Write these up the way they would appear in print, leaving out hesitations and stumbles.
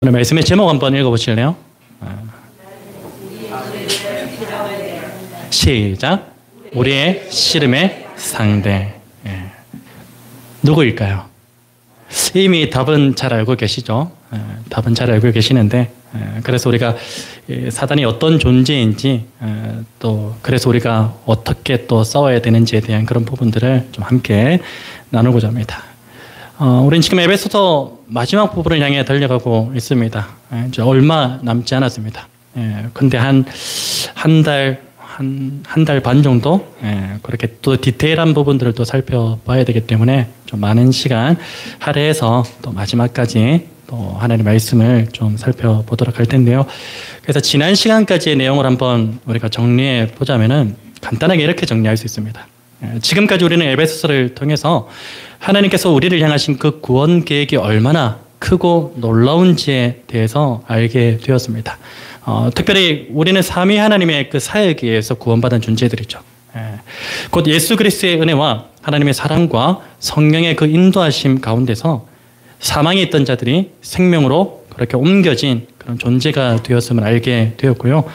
오늘 말씀의 제목 한번 읽어보실래요? 시작. 우리의 씨름의 상대. 누구일까요? 이미 답은 잘 알고 계시죠? 답은 잘 알고 계시는데, 그래서 우리가 사단이 어떤 존재인지, 또 그래서 우리가 어떻게 또 싸워야 되는지에 대한 그런 부분들을 좀 함께 나누고자 합니다. 우리는 지금 에베소서 마지막 부분을 향해 달려가고 있습니다. 이제 얼마 남지 않았습니다. 근데 한 달 반 정도 그렇게 또 디테일한 부분들을 또 살펴봐야 되기 때문에 좀 많은 시간 할애해서 또 마지막까지 또 하나님의 말씀을 좀 살펴보도록 할 텐데요. 그래서 지난 시간까지의 내용을 한번 우리가 정리해 보자면은 간단하게 이렇게 정리할 수 있습니다. 지금까지 우리는 에베소서를 통해서 하나님께서 우리를 향하신 그 구원 계획이 얼마나 크고 놀라운지에 대해서 알게 되었습니다. 특별히 우리는 삼위 하나님의 그 사역에 의해서 구원받은 존재들이죠. 곧 예수 그리스도의 은혜와 하나님의 사랑과 성령의 그 인도하심 가운데서 사망에 있던 자들이 생명으로 그렇게 옮겨진 그런 존재가 되었음을 알게 되었고요.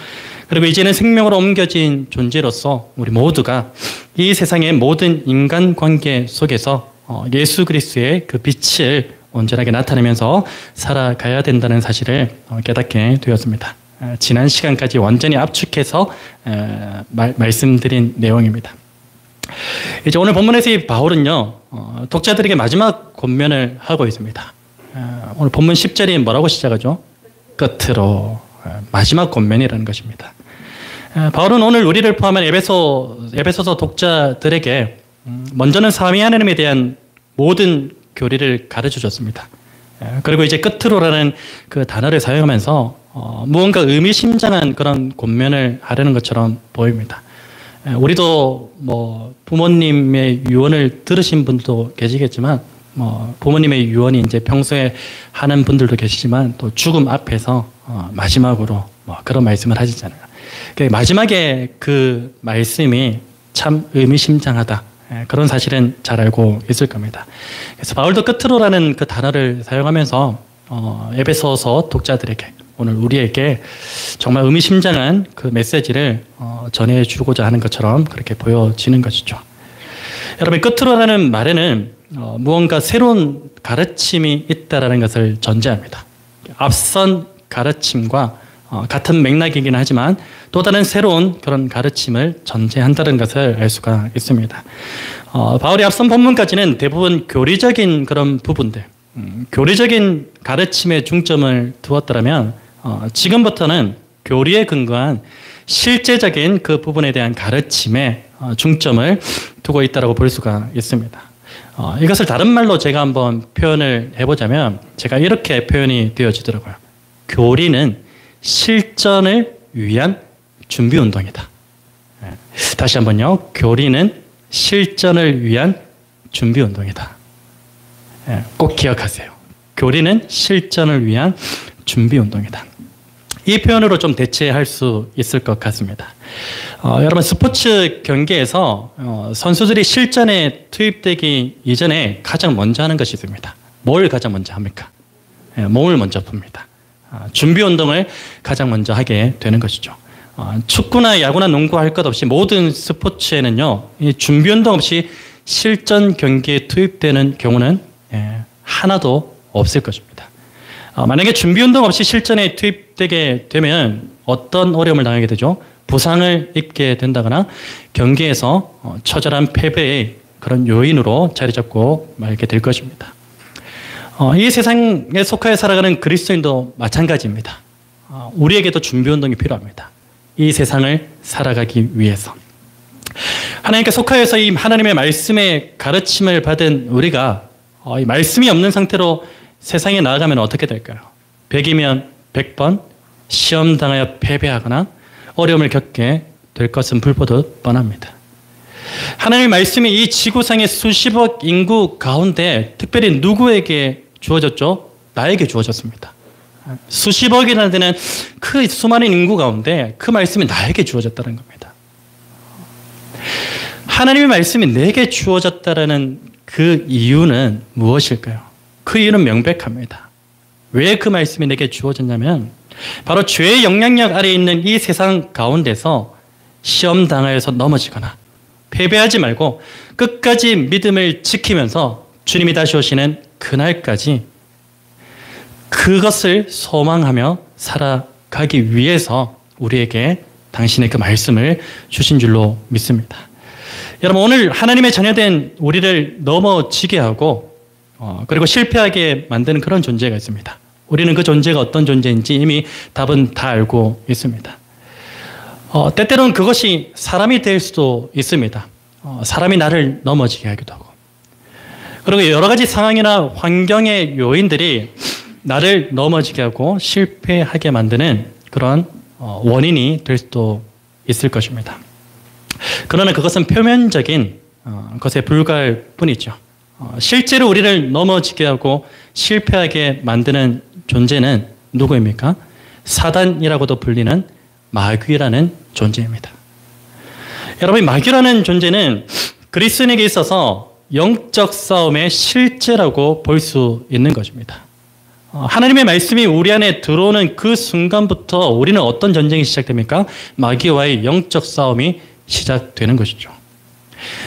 그리고 이제는 생명으로 옮겨진 존재로서 우리 모두가 이 세상의 모든 인간관계 속에서 예수 그리스도의 그 빛을 온전하게 나타내면서 살아가야 된다는 사실을 깨닫게 되었습니다. 지난 시간까지 완전히 압축해서 말씀드린 내용입니다. 이제 오늘 본문에서 이 바울은요, 독자들에게 마지막 권면을 하고 있습니다. 오늘 본문 10절이 뭐라고 시작하죠? 끝으로. 마지막 권면이라는 것입니다. 바울은 오늘 우리를 포함한 에베소서 독자들에게 먼저는 삼위 하나님에 대한 모든 교리를 가르쳐 줬습니다. 그리고 이제 끝으로라는 그 단어를 사용하면서 무언가 의미심장한 그런 권면을 하려는 것처럼 보입니다. 우리도 뭐 부모님의 유언을 들으신 분도 계시겠지만, 부모님의 유언이 이제 평소에 하는 분들도 계시지만, 또 죽음 앞에서 마지막으로 그런 말씀을 하시잖아요. 마지막에 그 말씀이 참 의미심장하다. 그런 사실은 잘 알고 있을 겁니다. 그래서 바울도 끝으로라는 그 단어를 사용하면서 에베소서 독자들에게, 오늘 우리에게 정말 의미심장한 그 메시지를 전해주고자 하는 것처럼 그렇게 보여지는 것이죠. 여러분, 끝으로라는 말에는 무언가 새로운 가르침이 있다라는 것을 전제합니다. 앞선 가르침과 같은 맥락이긴 하지만 또 다른 새로운 그런 가르침을 전제한다는 것을 알 수가 있습니다. 바울이 앞선 본문까지는 대부분 교리적인 그런 부분들, 교리적인 가르침에 중점을 두었더라면 지금부터는 교리에 근거한 실제적인 그 부분에 대한 가르침에 중점을 두고 있다고 볼 수가 있습니다. 이것을 다른 말로 제가 한번 표현을 해보자면 제가 이렇게 표현이 되어지더라고요. 교리는 실전을 위한 준비 운동이다. 다시 한번요. 교리는 실전을 위한 준비 운동이다. 꼭 기억하세요. 교리는 실전을 위한 준비 운동이다. 이 표현으로 좀 대체할 수 있을 것 같습니다. 여러분, 스포츠 경기에서 선수들이 실전에 투입되기 이전에 가장 먼저 하는 것이 있습니다. 뭘 가장 먼저 합니까? 몸을 먼저 풉니다. 준비 운동을 가장 먼저 하게 되는 것이죠. 축구나 야구나 농구 할 것 없이 모든 스포츠에는요, 이 준비 운동 없이 실전 경기에 투입되는 경우는 하나도 없을 것입니다. 만약에 준비 운동 없이 실전에 투입되게 되면 어떤 어려움을 당하게 되죠? 부상을 입게 된다거나 경기에서 처절한 패배의 그런 요인으로 자리 잡고 말게 될 것입니다. 이 세상에 속하여 살아가는 그리스도인도 마찬가지입니다. 우리에게도 준비 운동이 필요합니다. 이 세상을 살아가기 위해서. 하나님께 속하여서 이 하나님의 말씀의 가르침을 받은 우리가 이 말씀이 없는 상태로 세상에 나아가면 어떻게 될까요? 100이면 100번 시험 당하여 패배하거나 어려움을 겪게 될 것은 불보듯 뻔합니다. 하나님의 말씀이 이 지구상의 수십억 인구 가운데 특별히 누구에게 주어졌죠? 나에게 주어졌습니다. 수십억이라는 데는 그 수많은 인구 가운데 그 말씀이 나에게 주어졌다는 겁니다. 하나님의 말씀이 내게 주어졌다는 그 이유는 무엇일까요? 그 이유는 명백합니다. 왜 그 말씀이 내게 주어졌냐면 바로 죄의 영향력 아래에 있는 이 세상 가운데서 시험 당하여서 넘어지거나 패배하지 말고 끝까지 믿음을 지키면서 주님이 다시 오시는 그날까지 그것을 소망하며 살아가기 위해서 우리에게 당신의 그 말씀을 주신 줄로 믿습니다. 여러분, 오늘 하나님의 자녀된 우리를 넘어지게 하고 그리고 실패하게 만드는 그런 존재가 있습니다. 우리는 그 존재가 어떤 존재인지 이미 답은 다 알고 있습니다. 때때로는 그것이 사람이 될 수도 있습니다. 사람이 나를 넘어지게 하기도 하고, 그리고 여러 가지 상황이나 환경의 요인들이 나를 넘어지게 하고 실패하게 만드는 그런 원인이 될 수도 있을 것입니다. 그러나 그것은 표면적인 것에 불과할 뿐이죠. 실제로 우리를 넘어지게 하고 실패하게 만드는 존재는 누구입니까? 사단이라고도 불리는 마귀라는 존재입니다. 여러분, 마귀라는 존재는 그리스도인에게 있어서 영적 싸움의 실제라고 볼 수 있는 것입니다. 하나님의 말씀이 우리 안에 들어오는 그 순간부터 우리는 어떤 전쟁이 시작됩니까? 마귀와의 영적 싸움이 시작되는 것이죠.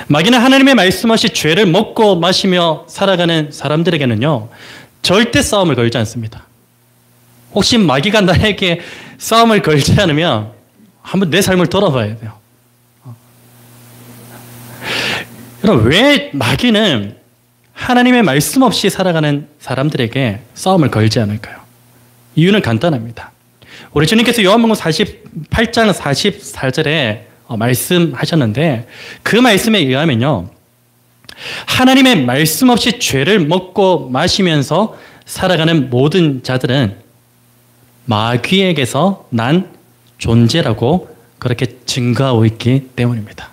마귀는 하나님의 말씀 없이 죄를 먹고 마시며 살아가는 사람들에게는요, 절대 싸움을 걸지 않습니다. 혹시 마귀가 나에게 싸움을 걸지 않으면 한번 내 삶을 돌아봐야 돼요. 여러분, 왜 마귀는 하나님의 말씀 없이 살아가는 사람들에게 싸움을 걸지 않을까요? 이유는 간단합니다. 우리 주님께서 요한복음 48장 44절에 말씀하셨는데, 그 말씀에 의하면요, 하나님의 말씀 없이 죄를 먹고 마시면서 살아가는 모든 자들은 마귀에게서 난 존재라고 그렇게 증거하고 있기 때문입니다.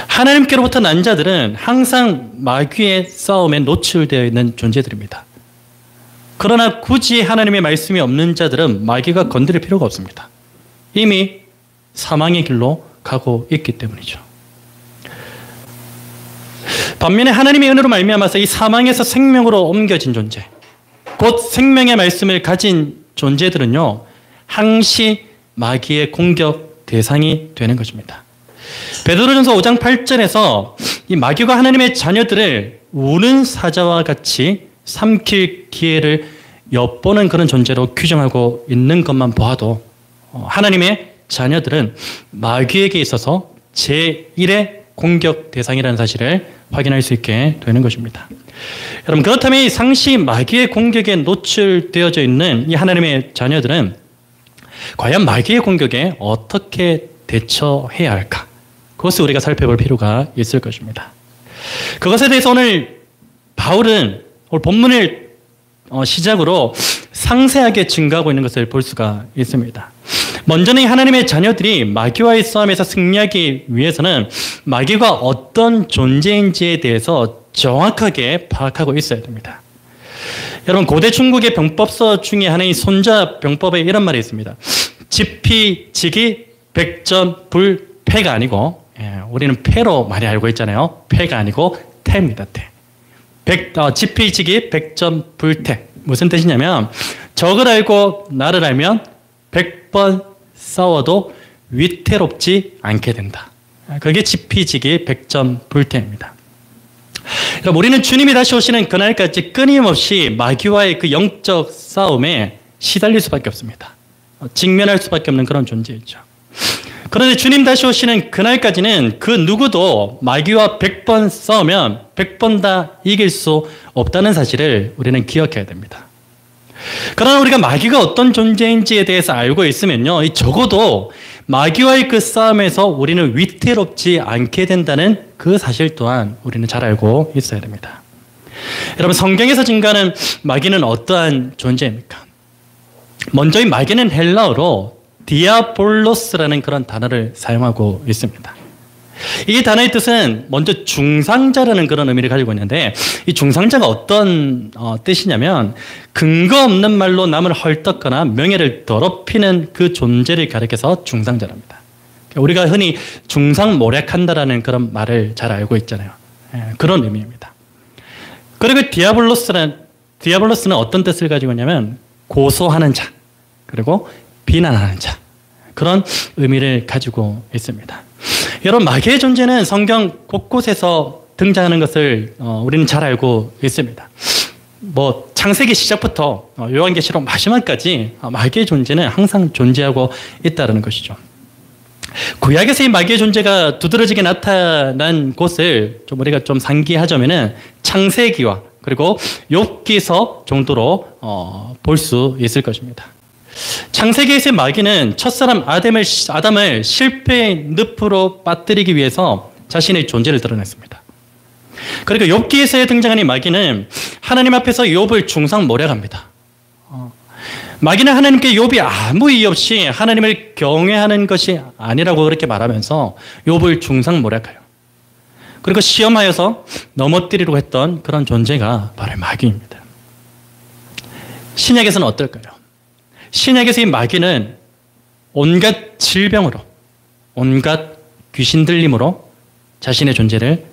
하나님께로부터 난 자들은 항상 마귀의 싸움에 노출되어 있는 존재들입니다. 그러나 굳이 하나님의 말씀이 없는 자들은 마귀가 건드릴 필요가 없습니다. 이미 사망의 길로 가고 있기 때문이죠. 반면에 하나님의 은혜로 말미암아서 이 사망에서 생명으로 옮겨진 존재, 곧 생명의 말씀을 가진 존재들은요, 항시 마귀의 공격 대상이 되는 것입니다. 베드로전서 5장 8절에서 이 마귀가 하나님의 자녀들을 우는 사자와 같이 삼킬 기회를 엿보는 그런 존재로 규정하고 있는 것만 보아도 하나님의 자녀들은 마귀에게 있어서 제1의 공격 대상이라는 사실을 확인할 수 있게 되는 것입니다. 여러분, 그렇다면 이 상시 마귀의 공격에 노출되어져 있는 이 하나님의 자녀들은 과연 마귀의 공격에 어떻게 대처해야 할까? 그것을 우리가 살펴볼 필요가 있을 것입니다. 그것에 대해서 오늘 바울은 오늘 본문을 시작으로 상세하게 증거하고 있는 것을 볼 수가 있습니다. 먼저는 하나님의 자녀들이 마귀와의 싸움에서 승리하기 위해서는 마귀가 어떤 존재인지에 대해서 정확하게 파악하고 있어야 됩니다. 여러분, 고대 중국의 병법서 중에 하나인 손자병법에 이런 말이 있습니다. 지피지기 백전불패가 아니고, 우리는 패로 많이 알고 있잖아요. 패가 아니고 태입니다. 태. 지피지기 백전불태. 무슨 뜻이냐면 적을 알고 나를 알면 100번 싸워도 위태롭지 않게 된다. 그게 지피지기 백전불태입니다. 여러분, 우리는 주님이 다시 오시는 그날까지 끊임없이 마귀와의 그 영적 싸움에 시달릴 수밖에 없습니다. 직면할 수밖에 없는 그런 존재이죠. 그런데 주님 다시 오시는 그날까지는 그 누구도 마귀와 100번 싸우면 100번 다 이길 수 없다는 사실을 우리는 기억해야 됩니다. 그러나 우리가 마귀가 어떤 존재인지에 대해서 알고 있으면요, 적어도 마귀와의 그 싸움에서 우리는 위태롭지 않게 된다는 그 사실 또한 우리는 잘 알고 있어야 됩니다. 여러분, 성경에서 증거하는 마귀는 어떠한 존재입니까? 먼저 이 마귀는 헬라어로 디아볼로스라는 그런 단어를 사용하고 있습니다. 이 단어의 뜻은 먼저 중상자라는 그런 의미를 가지고 있는데, 이 중상자가 어떤 뜻이냐면 근거 없는 말로 남을 헐떡거나 명예를 더럽히는 그 존재를 가리켜서 중상자랍니다. 우리가 흔히 중상모략한다라는 그런 말을 잘 알고 있잖아요. 그런 의미입니다. 그리고 디아블로스라는 디아블로스는 어떤 뜻을 가지고 있냐면 고소하는 자, 그리고 비난하는 자, 그런 의미를 가지고 있습니다. 여러분, 마귀의 존재는 성경 곳곳에서 등장하는 것을 우리는 잘 알고 있습니다. 뭐 창세기 시작부터 요한계시록 마지막까지 마귀의 존재는 항상 존재하고 있다는 것이죠. 구약에서 이 마귀의 존재가 두드러지게 나타난 곳을 좀 우리가 좀 상기하자면은 창세기와 그리고 욥기서 정도로 볼 수 있을 것입니다. 창세기에서의 마귀는 첫사람 아담을 실패의 늪으로 빠뜨리기 위해서 자신의 존재를 드러냈습니다. 그리고 욥기에서 등장하는 마귀는 하나님 앞에서 욥을 중상모략합니다. 마귀는 하나님께 욥이 아무 이유 없이 하나님을 경외하는 것이 아니라고 그렇게 말하면서 욥을 중상모략해요. 그리고 시험하여서 넘어뜨리려고 했던 그런 존재가 바로 마귀입니다. 신약에서는 어떨까요? 신약에서 이 마귀는 온갖 질병으로, 온갖 귀신 들림으로 자신의 존재를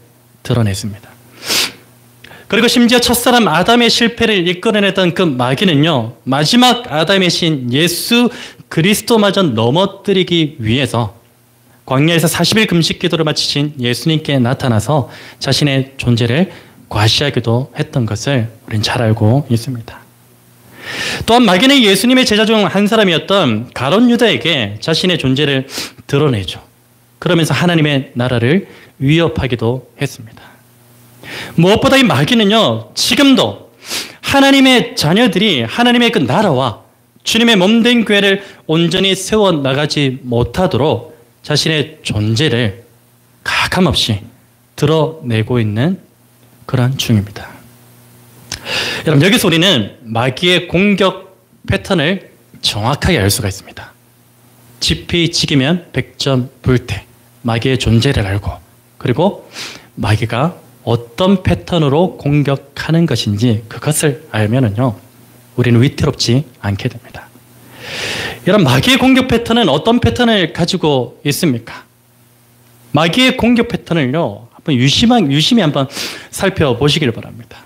드러냈습니다. 그리고 심지어 첫사람 아담의 실패를 이끌어냈던 그 마귀는요, 마지막 아담의 신 예수 그리스도마저 넘어뜨리기 위해서 광야에서 40일 금식 기도를 마치신 예수님께 나타나서 자신의 존재를 과시하기도 했던 것을 우리는 잘 알고 있습니다. 또한 마귀는 예수님의 제자 중 한 사람이었던 가룟 유다에게 자신의 존재를 드러내죠. 그러면서 하나님의 나라를 위협하기도 했습니다. 무엇보다 이 마귀는요, 지금도 하나님의 자녀들이 하나님의 그 나라와 주님의 몸된 교회를 온전히 세워나가지 못하도록 자신의 존재를 가감없이 드러내고 있는 그런 중입니다. 여러분, 여기서 우리는 마귀의 공격 패턴을 정확하게 알 수가 있습니다. 지피지기면 백전불태, 마귀의 존재를 알고, 그리고 마귀가 어떤 패턴으로 공격하는 것인지 그것을 알면은요, 우리는 위태롭지 않게 됩니다. 여러분, 마귀의 공격 패턴은 어떤 패턴을 가지고 있습니까? 마귀의 공격 패턴을요, 한번 유심히 한번 살펴보시길 바랍니다.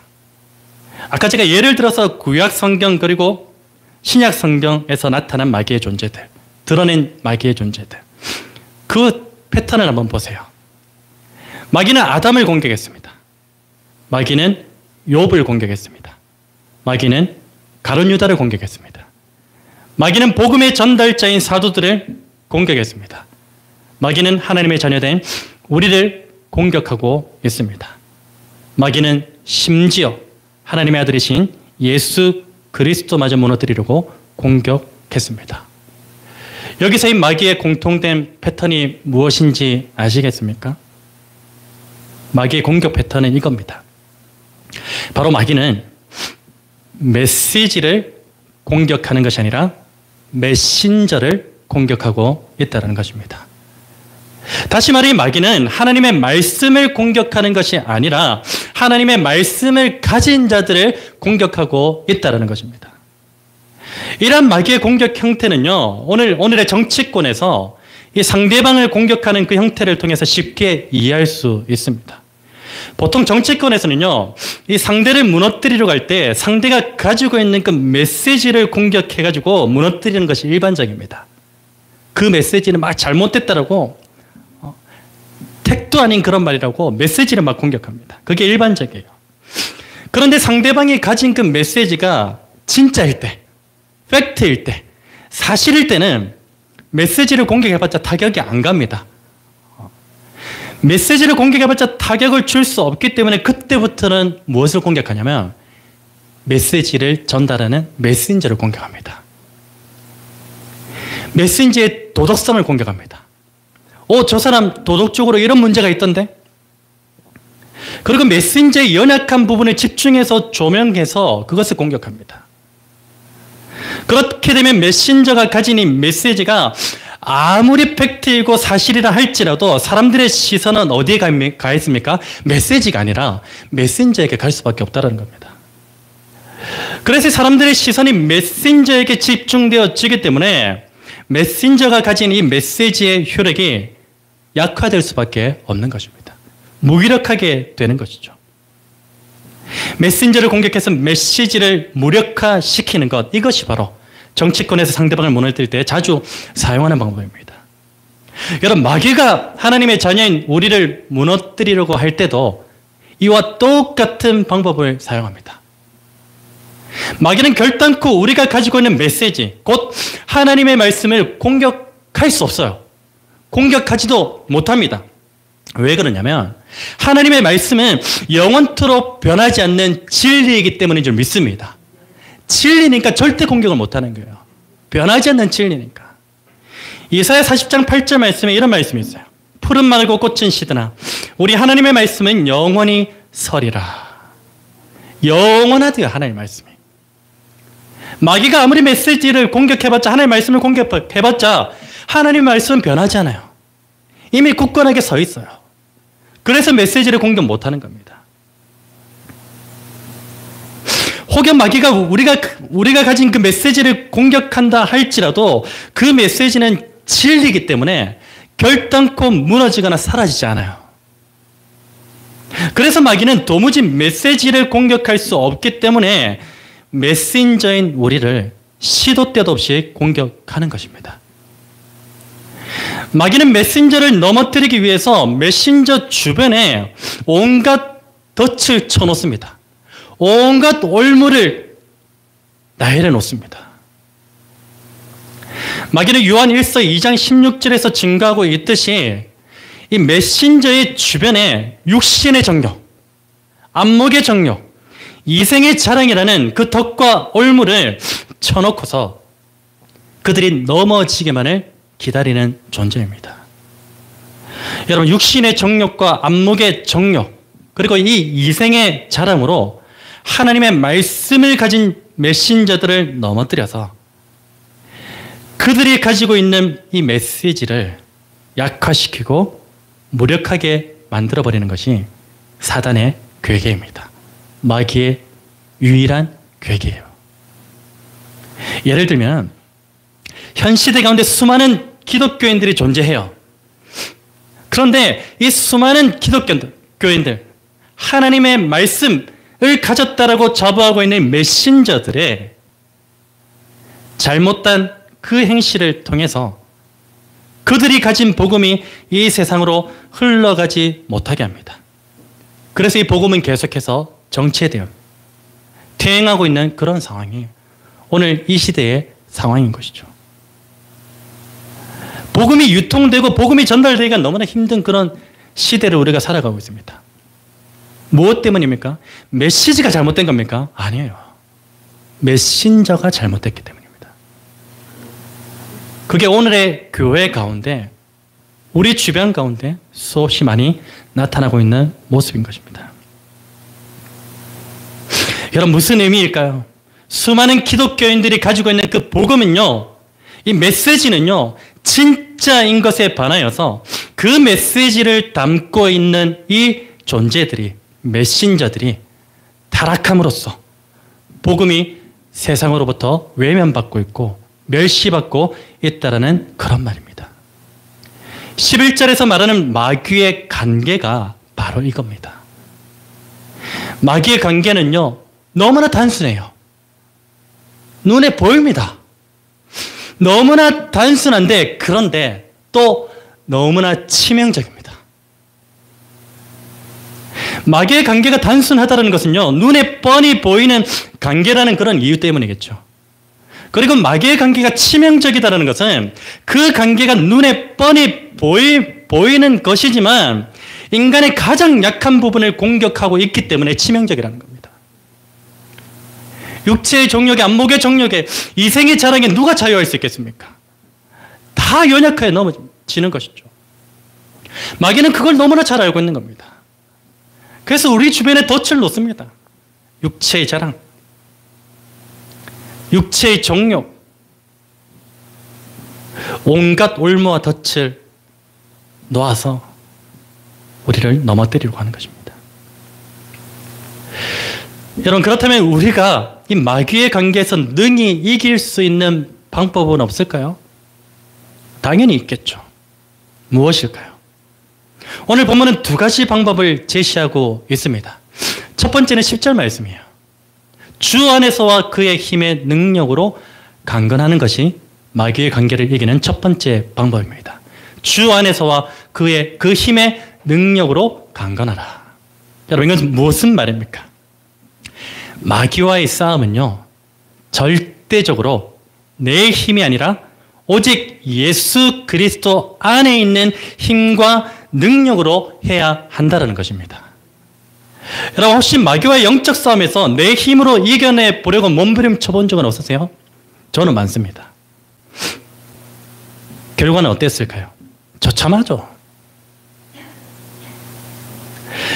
아까 제가 예를 들어서 구약 성경 그리고 신약 성경에서 나타난 마귀의 존재들, 드러낸 마귀의 존재들, 그 패턴을 한번 보세요. 마귀는 아담을 공격했습니다. 마귀는 욥을 공격했습니다. 마귀는 가룟 유다를 공격했습니다. 마귀는 복음의 전달자인 사도들을 공격했습니다. 마귀는 하나님의 자녀된 우리를 공격하고 있습니다. 마귀는 심지어 하나님의 아들이신 예수 그리스도마저 무너뜨리려고 공격했습니다. 여기서 이 마귀의 공통된 패턴이 무엇인지 아시겠습니까? 마귀의 공격 패턴은 이겁니다. 바로 마귀는 메시지를 공격하는 것이 아니라 메신저를 공격하고 있다는 것입니다. 다시 말해, 마귀는 하나님의 말씀을 공격하는 것이 아니라 하나님의 말씀을 가진 자들을 공격하고 있다는 것입니다. 이러한 마귀의 공격 형태는요, 오늘의 정치권에서 이 상대방을 공격하는 그 형태를 통해서 쉽게 이해할 수 있습니다. 보통 정치권에서는요, 이 상대를 무너뜨리려고 할 때 상대가 가지고 있는 그 메시지를 공격해가지고 무너뜨리는 것이 일반적입니다. 그 메시지는 막 잘못됐다라고, 택도 아닌 그런 말이라고 메시지를 막 공격합니다. 그게 일반적이에요. 그런데 상대방이 가진 그 메시지가 진짜일 때, 팩트일 때, 사실일 때는 메시지를 공격해봤자 타격이 안 갑니다. 메시지를 공격해봤자 타격을 줄 수 없기 때문에 그때부터는 무엇을 공격하냐면 메시지를 전달하는 메신저를 공격합니다. 메신저의 도덕성을 공격합니다. 저 사람 도덕적으로 이런 문제가 있던데? 그리고 메신저의 연약한 부분에 집중해서 조명해서 그것을 공격합니다. 그렇게 되면 메신저가 가진 이 메시지가 아무리 팩트이고 사실이라 할지라도 사람들의 시선은 어디에 가 있습니까? 메시지가 아니라 메신저에게 갈 수밖에 없다는 겁니다. 그래서 사람들의 시선이 메신저에게 집중되어지기 때문에 메신저가 가진 이 메시지의 효력이 약화될 수밖에 없는 것입니다. 무기력하게 되는 것이죠. 메신저를 공격해서 메시지를 무력화시키는 것, 이것이 바로 정치권에서 상대방을 무너뜨릴 때 자주 사용하는 방법입니다. 여러분, 마귀가 하나님의 자녀인 우리를 무너뜨리려고 할 때도 이와 똑같은 방법을 사용합니다. 마귀는 결단코 우리가 가지고 있는 메시지, 곧 하나님의 말씀을 공격할 수 없어요. 공격하지도 못합니다. 왜 그러냐면 하나님의 말씀은 영원토록 변하지 않는 진리이기 때문인 줄 믿습니다. 진리니까 절대 공격을 못하는 거예요. 변하지 않는 진리니까. 이사야 40장 8절 말씀에 이런 말씀이 있어요. 푸른 말고 꽃은 시드나 우리 하나님의 말씀은 영원히 서리라. 영원하대요, 하나님의 말씀이. 마귀가 아무리 메시지를 공격해봤자, 하나님의 말씀을 공격해봤자 하나님의 말씀은 변하지 않아요. 이미 굳건하게 서 있어요. 그래서 메시지를 공격 못하는 겁니다. 혹여 마귀가 우리가 가진 그 메시지를 공격한다 할지라도 그 메시지는 진리이기 때문에 결단코 무너지거나 사라지지 않아요. 그래서 마귀는 도무지 메시지를 공격할 수 없기 때문에 메신저인 우리를 시도 때도 없이 공격하는 것입니다. 마귀는 메신저를 넘어뜨리기 위해서 메신저 주변에 온갖 덫을 쳐놓습니다. 온갖 올무를 나열해 놓습니다. 마귀는 요한 1서 2장 16절에서 증거하고 있듯이 이 메신저의 주변에 육신의 정욕, 안목의 정욕, 이생의 자랑이라는 그 덫과 올무를 쳐놓고서 그들이 넘어지기만을 기다리는 존재입니다. 여러분, 육신의 정욕과 안목의 정욕, 그리고 이 이생의 자랑으로 하나님의 말씀을 가진 메신저들을 넘어뜨려서 그들이 가지고 있는 이 메시지를 약화시키고 무력하게 만들어버리는 것이 사단의 괴계입니다. 마귀의 유일한 괴계예요. 예를 들면 현 시대 가운데 수많은 기독교인들이 존재해요. 그런데 이 수많은 기독교인들, 하나님의 말씀을 가졌다라고 자부하고 있는 메신저들의 잘못된 그 행실을 통해서 그들이 가진 복음이 이 세상으로 흘러가지 못하게 합니다. 그래서 이 복음은 계속해서 정체되어 퇴행하고 있는 그런 상황이 오늘 이 시대의 상황인 것이죠. 복음이 유통되고 복음이 전달되기가 너무나 힘든 그런 시대를 우리가 살아가고 있습니다. 무엇 때문입니까? 메시지가 잘못된 겁니까? 아니에요. 메신저가 잘못됐기 때문입니다. 그게 오늘의 교회 가운데, 우리 주변 가운데 수없이 많이 나타나고 있는 모습인 것입니다. 여러분, 무슨 의미일까요? 수많은 기독교인들이 가지고 있는 그 복음은요, 이 메시지는요, 진짜인 것에 반하여서 그 메시지를 담고 있는 이 존재들이, 메신저들이 타락함으로써 복음이 세상으로부터 외면받고 있고 멸시받고 있다라는 그런 말입니다. 11절에서 말하는 마귀의 관계가 바로 이겁니다. 마귀의 관계는요, 너무나 단순해요. 눈에 보입니다. 너무나 단순한데, 그런데 또 너무나 치명적입니다. 마귀의 관계가 단순하다는 것은요, 눈에 뻔히 보이는 관계라는 그런 이유 때문이겠죠. 그리고 마귀의 관계가 치명적이다는 것은 그 관계가 눈에 뻔히 보이는 것이지만 인간의 가장 약한 부분을 공격하고 있기 때문에 치명적이라는 겁니다. 육체의 정욕에, 안목의 정욕에, 이생의 자랑에 누가 자유할 수 있겠습니까? 다 연약하게 넘어지는 것이죠. 마귀는 그걸 너무나 잘 알고 있는 겁니다. 그래서 우리 주변에 덫을 놓습니다. 육체의 자랑, 육체의 정욕, 온갖 올무와 덫을 놓아서 우리를 넘어뜨리려고 하는 것입니다. 여러분, 그렇다면 우리가 이 마귀의 관계에서 능히 이길 수 있는 방법은 없을까요? 당연히 있겠죠. 무엇일까요? 오늘 본문은 두 가지 방법을 제시하고 있습니다. 첫 번째는 10절 말씀이에요. 주 안에서와 그의 힘의 능력으로 강건하는 것이 마귀의 관계를 이기는 첫 번째 방법입니다. 주 안에서와 그 힘의 능력으로 강건하라. 여러분, 이건 무슨 말입니까? 마귀와의 싸움은요, 절대적으로 내 힘이 아니라 오직 예수 그리스도 안에 있는 힘과 능력으로 해야 한다는 것입니다. 여러분, 혹시 마귀와의 영적 싸움에서 내 힘으로 이겨내 보려고 몸부림쳐 본 적은 없으세요? 저는 많습니다. 결과는 어땠을까요? 처참하죠.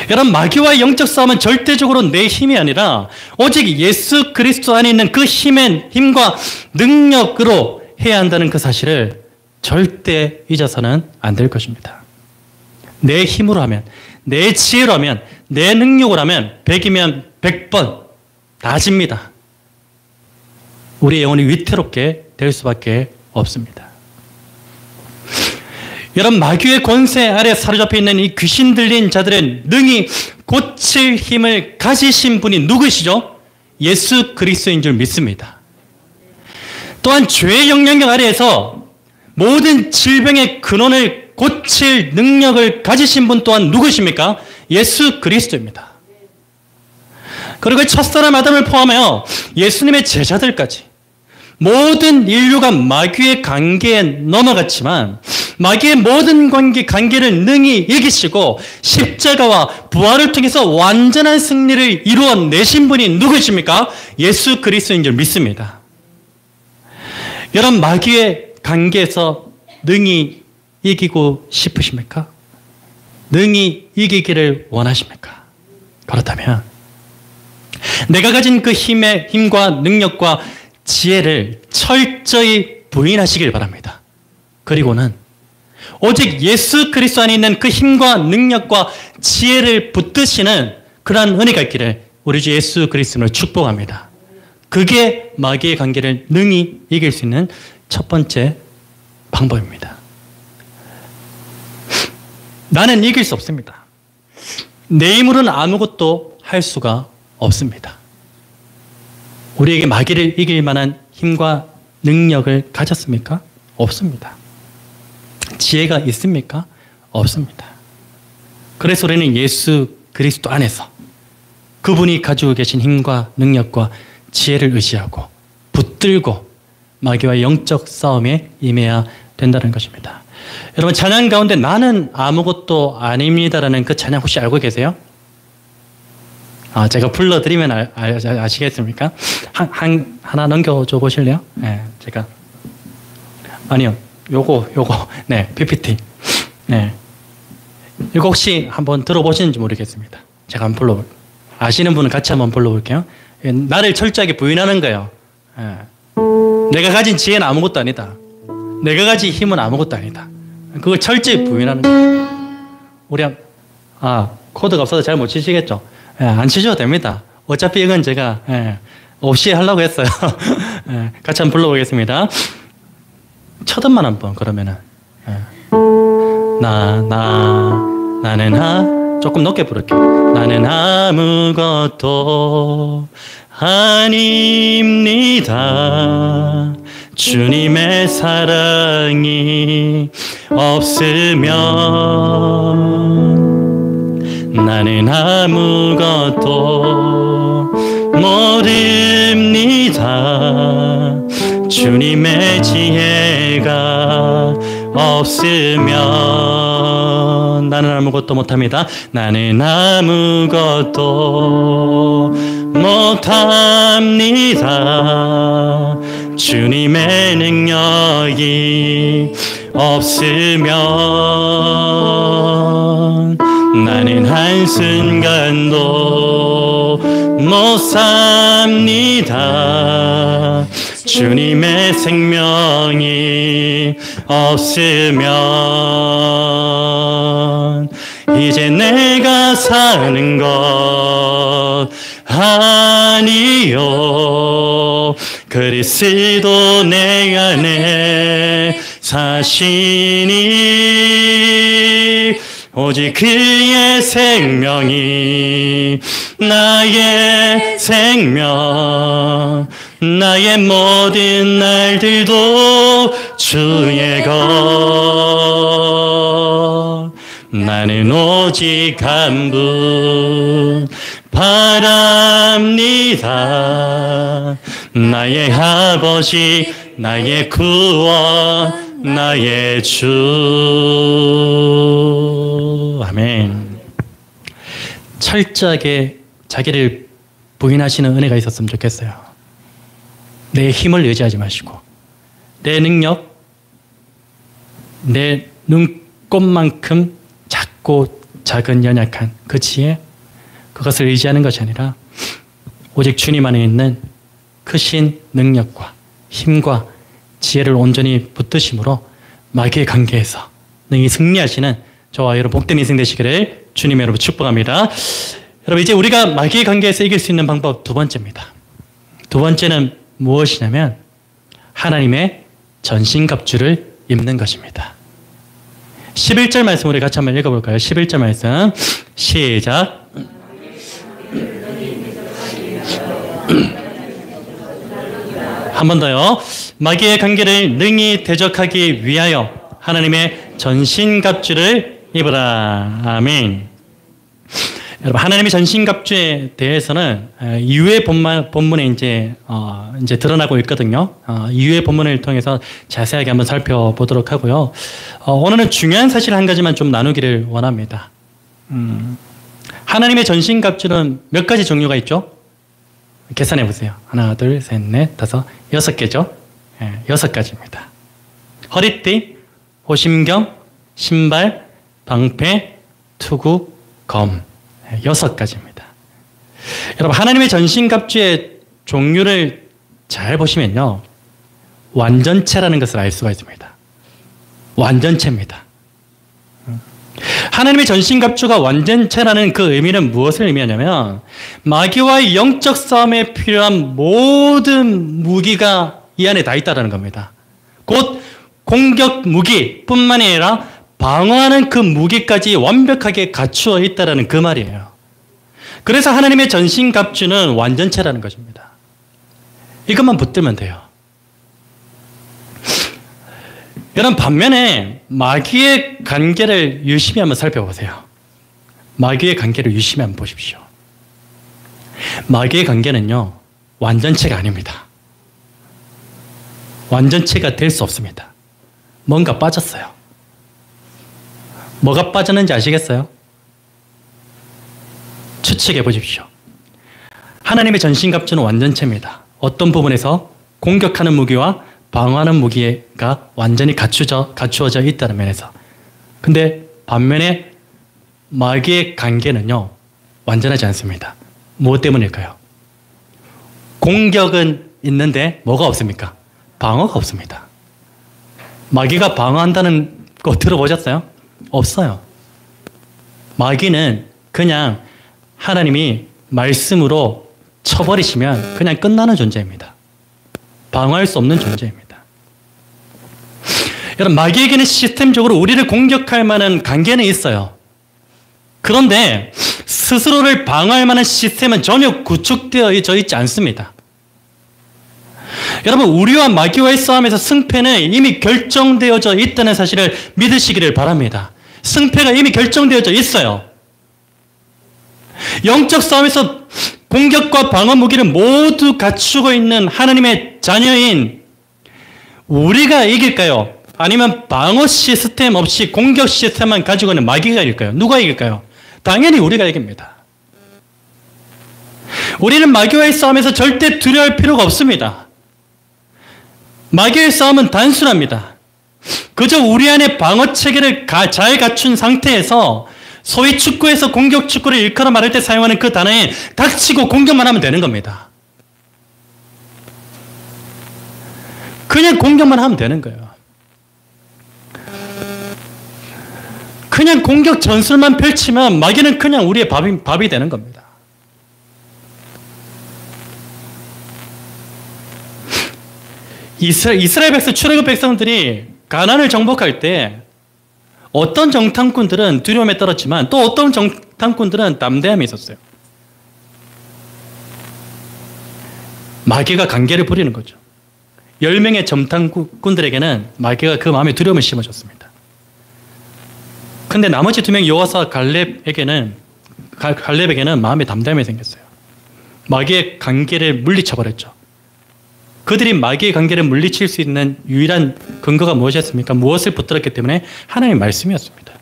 여러분, 마귀와의 영적 싸움은 절대적으로 내 힘이 아니라 오직 예수 그리스도 안에 있는 그 힘과 능력으로 해야 한다는 그 사실을 절대 잊어서는 안 될 것입니다. 내 힘으로 하면, 내 지혜로 하면, 내 능력으로 하면 100이면 100번 다 집니다. 우리의 영혼이 위태롭게 될 수밖에 없습니다. 여러분, 마귀의 권세 아래 사로잡혀 있는 이 귀신 들린 자들은 능히 고칠 힘을 가지신 분이 누구시죠? 예수 그리스도인 줄 믿습니다. 또한 죄의 영향력 아래에서 모든 질병의 근원을 고칠 능력을 가지신 분 또한 누구십니까? 예수 그리스도입니다. 그리고 첫사람 아담을 포함하여 예수님의 제자들까지 모든 인류가 마귀의 관계에 넘어갔지만 마귀의 모든 관계를 능히 이기시고 십자가와 부활을 통해서 완전한 승리를 이루어내신 분이 누구십니까? 예수 그리스도인 줄 믿습니다. 여러분, 마귀의 관계에서 능히 이기고 싶으십니까? 능히 이기기를 원하십니까? 그렇다면 내가 가진 그 힘과 능력과 지혜를 철저히 부인하시길 바랍니다. 그리고는 오직 예수 그리스도 안에 있는 그 힘과 능력과 지혜를 붙드시는 그러한 은혜가 있기를 우리 주 예수 그리스도를 축복합니다. 그게 마귀의 관계를 능히 이길 수 있는 첫 번째 방법입니다. 나는 이길 수 없습니다. 내 힘으로는 아무것도 할 수가 없습니다. 우리에게 마귀를 이길 만한 힘과 능력을 가졌습니까? 없습니다. 지혜가 있습니까? 없습니다. 그래서 우리는 예수 그리스도 안에서 그분이 가지고 계신 힘과 능력과 지혜를 의지하고 붙들고 마귀와의 영적 싸움에 임해야 된다는 것입니다. 여러분, 찬양 가운데 나는 아무것도 아닙니다라는 그 찬양 혹시 알고 계세요? 제가 불러드리면 아시겠습니까? 하나 넘겨줘 보실래요? 네, 제가. 아니요. 요거. 네, PPT. 네. 이거 혹시 한번 들어보시는지 모르겠습니다. 제가 한번 불러볼게요. 아시는 분은 같이 한번 불러볼게요. 나를 철저하게 부인하는 거예요. 네. 내가 가진 지혜는 아무것도 아니다. 내가 가진 힘은 아무것도 아니다. 그걸 철저히 부인하는 거예요. 우리 코드가 없어서 잘 못 치시겠죠? 안 치셔도 됩니다. 어차피 이건 제가 없이 하려고 했어요. 같이 한번 불러보겠습니다. 첫 음만 한번 그러면은 나는 조금 높게 부를게요. 나는 아무것도 아닙니다. 주님의 사랑이 없으면 나는 아무것도 모릅니다. 주님의 지혜가 없으면 나는 아무것도 못합니다. 나는 아무것도 못합니다. 주님의 능력이 없으면 나는 한순간도 못 삽니다. 주님의 생명이 없으면 이제 내가 사는 것 아니요 그리스도 내 안에 사시니 오직 그의 생명이 나의 생명, 나의 모든 날들도 주의 것. 나는 오직 한 분 바랍니다. 나의 아버지, 나의 구원, 나의 주. 아멘. 철저하게 자기를 부인하시는 은혜가 있었으면 좋겠어요. 내 힘을 의지하지 마시고 내 능력, 내 눈꼽만큼 작고 작은 연약한 그 지혜, 그것을 의지하는 것이 아니라 오직 주님 안에 있는 크신 능력과 힘과 지혜를 온전히 붙드심으로 마귀의 관계에서 능히 승리하시는 저와 여러분 복된 인생 되시기를 주님 여러분 축복합니다. 여러분 이제 우리가 마귀의 관계에서 이길 수 있는 방법 두 번째입니다. 두 번째는 무엇이냐면 하나님의 전신갑주를 입는 것입니다. 11절 말씀 우리 같이 한번 읽어볼까요? 11절 말씀 시작. 한 번 더요. 마귀의 관계를 능히 대적하기 위하여 하나님의 전신갑주를 입으라. 아멘. 여러분 하나님의 전신갑주에 대해서는 이후의 본문에 이제 드러나고 있거든요. 이후의 본문을 통해서 자세하게 한번 살펴보도록 하고요. 오늘은 중요한 사실 한 가지만 좀 나누기를 원합니다. 하나님의 전신갑주는 몇 가지 종류가 있죠? 계산해 보세요. 하나, 둘, 셋, 넷, 다섯, 6개죠. 6가지입니다. 허리띠, 호심경, 신발, 방패, 투구, 검. 6가지입니다. 여러분 하나님의 전신갑주의 종류를 잘 보시면요, 완전체라는 것을 알 수가 있습니다. 완전체입니다. 하나님의 전신갑주가 완전체라는 그 의미는 무엇을 의미하냐면 마귀와의 영적 싸움에 필요한 모든 무기가 이 안에 다 있다는 겁니다. 곧 공격 무기뿐만 아니라 방어하는 그 무기까지 완벽하게 갖추어 있다는 그 말이에요. 그래서 하나님의 전신갑주는 완전체라는 것입니다. 이것만 붙들면 돼요. 여러분 반면에 마귀의 관계를 유심히 한번 살펴보세요. 마귀의 관계를 유심히 한번 보십시오. 마귀의 관계는요, 완전체가 아닙니다. 완전체가 될 수 없습니다. 뭔가 빠졌어요. 뭐가 빠졌는지 아시겠어요? 추측해 보십시오. 하나님의 전신갑주는 완전체입니다. 어떤 부분에서 공격하는 무기와 방어하는 무기가 완전히 갖추어져 있다는 면에서. 근데 반면에 마귀의 관계는요, 완전하지 않습니다. 무엇 때문일까요? 공격은 있는데 뭐가 없습니까? 방어가 없습니다. 마귀가 방어한다는 거 들어보셨어요? 없어요. 마귀는 그냥 하나님이 말씀으로 쳐버리시면 그냥 끝나는 존재입니다. 방어할 수 없는 존재입니다. 여러분 마귀에게는 시스템적으로 우리를 공격할 만한 관계는 있어요. 그런데 스스로를 방어할 만한 시스템은 전혀 구축되어져 있지 않습니다. 여러분 우리와 마귀와의 싸움에서 승패는 이미 결정되어져 있다는 사실을 믿으시기를 바랍니다. 승패가 이미 결정되어져 있어요. 영적 싸움에서 공격과 방어 무기를 모두 갖추고 있는 하나님의 자녀인 우리가 이길까요? 아니면 방어 시스템 없이 공격 시스템만 가지고 있는 마귀가 이길까요? 누가 이길까요? 당연히 우리가 이깁니다. 우리는 마귀와의 싸움에서 절대 두려워할 필요가 없습니다. 마귀의 싸움은 단순합니다. 그저 우리 안에 방어 체계를 잘 갖춘 상태에서 소위 축구에서 공격 축구를 일컬어 말할 때 사용하는 그 단어에 닥치고 공격만 하면 되는 겁니다. 그냥 공격만 하면 되는 거예요. 그냥 공격 전술만 펼치면 마귀는 그냥 우리의 밥이 되는 겁니다. 이스라엘 백성, 출애굽 백성들이 가나안을 정복할 때 어떤 정탐꾼들은 두려움에 떨었지만 또 어떤 정탐꾼들은 담대함이 있었어요. 마귀가 관계를 부리는 거죠. 10명의 정탐꾼들에게는 마귀가 그 마음에 두려움을 심어줬습니다. 근데 나머지 2명 여호와와 갈렙에게는 마음에 담대함이 생겼어요. 마귀의 관계를 물리쳐버렸죠. 그들이 마귀의 관계를 물리칠 수 있는 유일한 근거가 무엇이었습니까? 무엇을 붙들었기 때문에? 하나님의 말씀이었습니다.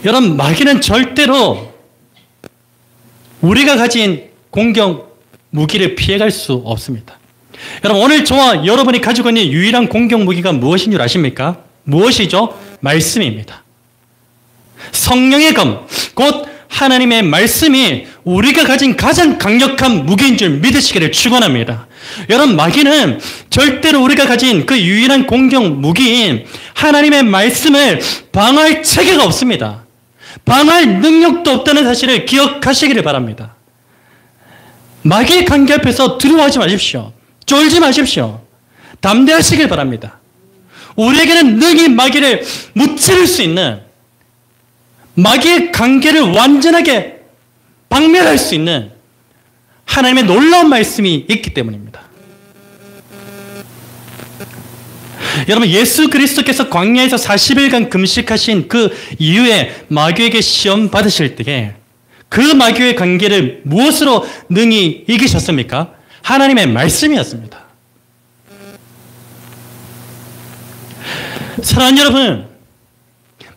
여러분, 마귀는 절대로 우리가 가진 공격 무기를 피해갈 수 없습니다. 여러분, 오늘 저와 여러분이 가지고 있는 유일한 공격 무기가 무엇인 줄 아십니까? 무엇이죠? 말씀입니다. 성령의 검, 곧 하나님의 말씀이 우리가 가진 가장 강력한 무기인 줄 믿으시기를 축원합니다. 여러분, 마귀는 절대로 우리가 가진 그 유일한 공격 무기인 하나님의 말씀을 방어할 체계가 없습니다. 방어할 능력도 없다는 사실을 기억하시기를 바랍니다. 마귀의 관계 앞에서 두려워하지 마십시오. 쫄지 마십시오. 담대하시길 바랍니다. 우리에게는 능히 마귀를 무찌를 수 있는, 마귀의 관계를 완전하게 박멸할 수 있는 하나님의 놀라운 말씀이 있기 때문입니다. 여러분, 예수 그리스도께서 광야에서 40일간 금식하신 그 이후에 마귀에게 시험 받으실 때에 그 마귀의 관계를 무엇으로 능히 이기셨습니까? 하나님의 말씀이었습니다. 사랑하는 여러분,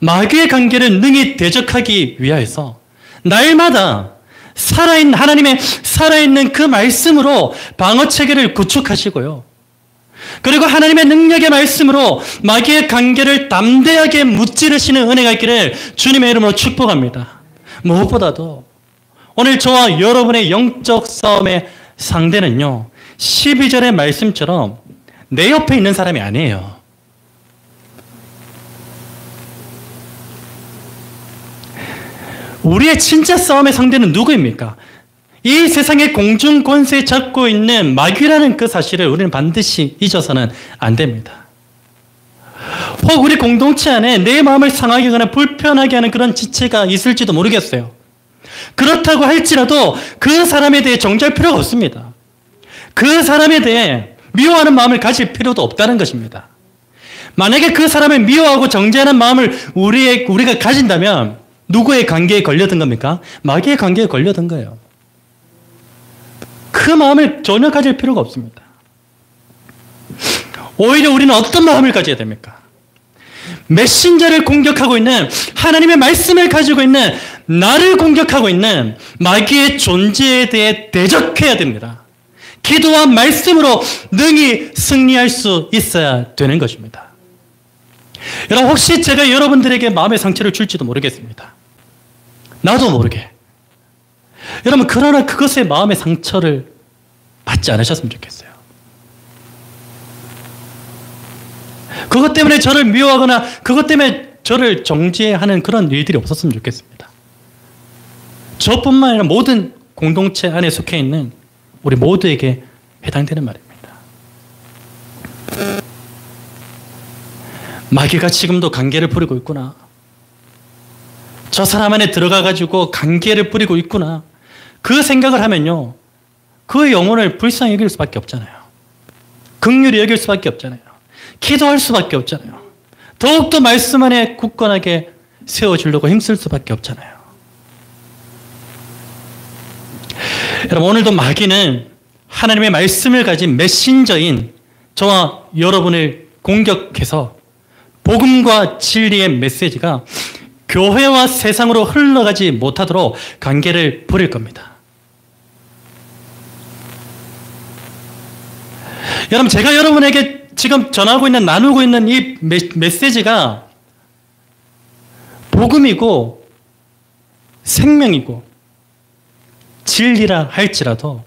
마귀의 관계를 능히 대적하기 위하여서 날마다 하나님의 살아있는 그 말씀으로 방어체계를 구축하시고요. 그리고 하나님의 능력의 말씀으로 마귀의 관계를 담대하게 무찌르시는 은혜가 있기를 주님의 이름으로 축복합니다. 무엇보다도 오늘 저와 여러분의 영적 싸움의 상대는요, 12절의 말씀처럼 내 옆에 있는 사람이 아니에요. 우리의 진짜 싸움의 상대는 누구입니까? 이 세상의 공중 권세 잡고 있는 마귀라는 그 사실을 우리는 반드시 잊어서는 안 됩니다. 혹 우리 공동체 안에 내 마음을 상하게 하거나 불편하게 하는 그런 지체가 있을지도 모르겠어요. 그렇다고 할지라도 그 사람에 대해 정죄할 필요가 없습니다. 그 사람에 대해 미워하는 마음을 가질 필요도 없다는 것입니다. 만약에 그 사람을 미워하고 정죄하는 마음을 우리가 가진다면 누구의 관계에 걸려든 겁니까? 마귀의 관계에 걸려든 거예요. 그 마음을 전혀 가질 필요가 없습니다. 오히려 우리는 어떤 마음을 가져야 됩니까? 메신저를 공격하고 있는, 하나님의 말씀을 가지고 있는, 나를 공격하고 있는 마귀의 존재에 대해 대적해야 됩니다. 기도와 말씀으로 능히 승리할 수 있어야 되는 것입니다. 여러분, 혹시 제가 여러분들에게 마음의 상처를 줄지도 모르겠습니다. 나도 모르게. 여러분, 그러나 그것에 마음의 상처를 받지 않으셨으면 좋겠어요. 그것 때문에 저를 미워하거나 그것 때문에 저를 정죄하는 그런 일들이 없었으면 좋겠습니다. 저뿐만 아니라 모든 공동체 안에 속해 있는 우리 모두에게 해당되는 말입니다. 마귀가 지금도 관계를 부리고 있구나. 저 사람 안에 들어가가지고 관계를 부리고 있구나. 그 생각을 하면요, 그 영혼을 불쌍히 여길 수밖에 없잖아요. 긍휼히 여길 수밖에 없잖아요. 기도할 수밖에 없잖아요. 더욱더 말씀 안에 굳건하게 세워주려고 힘쓸 수밖에 없잖아요. 여러분, 오늘도 마귀는 하나님의 말씀을 가진 메신저인 저와 여러분을 공격해서 복음과 진리의 메시지가 교회와 세상으로 흘러가지 못하도록 관계를 부릴 겁니다. 여러분, 제가 여러분에게 지금 전하고 있는, 나누고 있는 이 메시지가 복음이고 생명이고 진리라 할지라도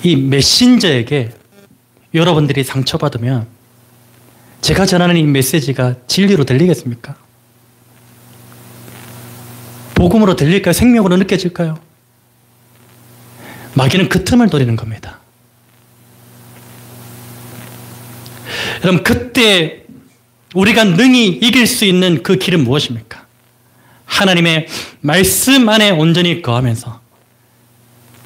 이 메신저에게 여러분들이 상처받으면 제가 전하는 이 메시지가 진리로 들리겠습니까? 복음으로 들릴까요? 생명으로 느껴질까요? 마귀는 그 틈을 노리는 겁니다. 여러분, 그때 우리가 능히 이길 수 있는 그 길은 무엇입니까? 하나님의 말씀 안에 온전히 거하면서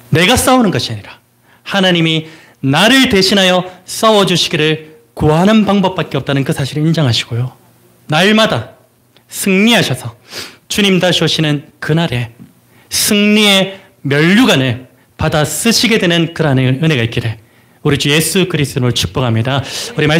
내가 싸우는 것이 아니라 하나님이 나를 대신하여 싸워주시기를 구하는 방법밖에 없다는 그 사실을 인정하시고요. 날마다 승리하셔서 주님 다시 오시는 그날에 승리의 면류관을 받아 쓰시게 되는 그러한 은혜가 있기를 우리 주 예수 그리스도를 축복합니다. 우리 말씀